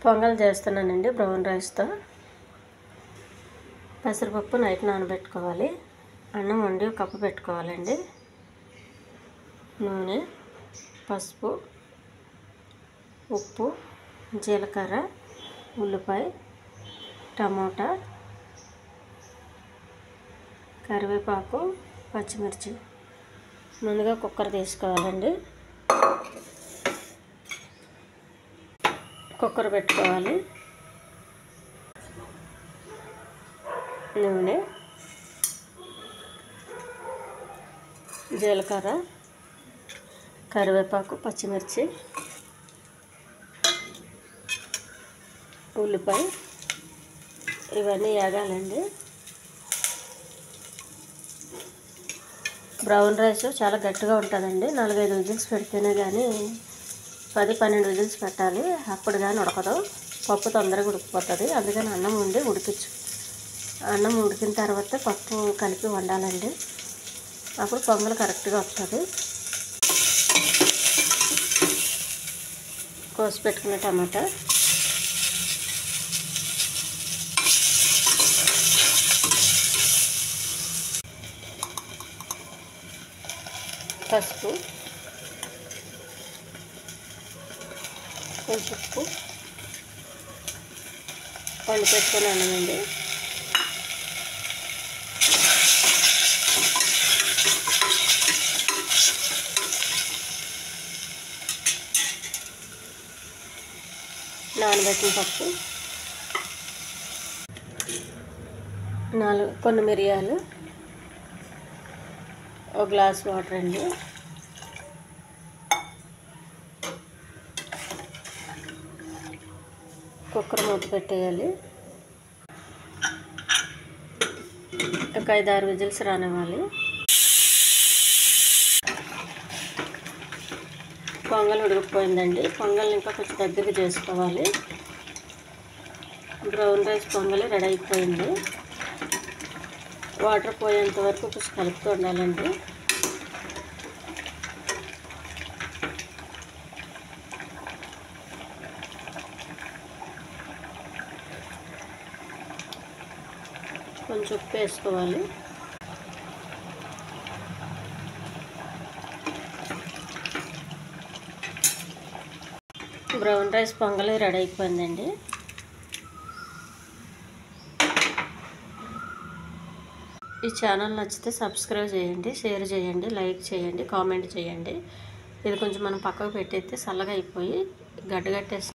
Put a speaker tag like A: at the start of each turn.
A: పొంగల్ చేస్తున్నానండి బ్రౌన్ రైస్తో. పెసరపప్పు నైట్ నానబెట్టుకోవాలి. అన్నం వండి ఒక కప్పు పెట్టుకోవాలండి. నూనె, పసుపు, ఉప్పు, జీలకర్ర, ఉల్లిపాయ, టమోటా, కరివేపాకు, పచ్చిమిర్చి. ముందుగా కుక్కర్ తీసుకోవాలండి. కుక్కర్ పెట్టుకోవాలి. నూనె, జీలకర్ర, కరివేపాకు, పచ్చిమిర్చి, ఉల్లిపాయ ఇవన్నీ వేగాలండి. బ్రౌన్ రైస్ చాలా గట్టిగా ఉంటుందండి. 4-5 విజిల్స్ పెడితేనే కానీ 10-12 విజిల్స్ పెట్టాలి. అప్పుడు కానీ ఉడకదు. పప్పు తొందరగా ఉడికిపోతుంది. అందుకని అన్నం వండి అన్నం ఉడికిన తర్వాత పప్పు కలిపి వండాలండి. అప్పుడు పొంగల్ కరెక్ట్గా వస్తుంది. కోసి పెట్టుకున్న టమాటా, పసుపు, కొంచెం ఉప్పు వండి పెట్టుకొని అన్నమండి. నానబెట్టిన పప్పు, కొన్ని మిరియాలు, ఒక గ్లాస్ వాటర్ అండి. కుక్కర్ మూత పెట్టేయాలి. ఒక 5-6 విజిల్స్ రానివ్వాలి. పొంగల్ ఉడికిపోయిందండి. పొంగల్ని ఇంకా కొంచెం దగ్గరికి చేసుకోవాలి. బ్రౌన్ రైస్ పొంగల్ రెడీ అయిపోయింది. వాటర్ పోయేంత వరకు కొంచెం కలుపుతూ ఉండాలండి. కొంచెం ఉప్పు వేసుకోవాలి. బ్రౌన్ రైస్ పొంగల్ రెడీ అయిపోయిందండి. ఈ ఛానల్ నచ్చితే సబ్స్క్రైబ్ చేయండి, షేర్ చేయండి, లైక్ చేయండి, కామెంట్ చేయండి. ఇది కొంచెం మనం పక్కకు పెట్టేస్తే చల్లగా అయిపోయి గడ్డగట్టేసి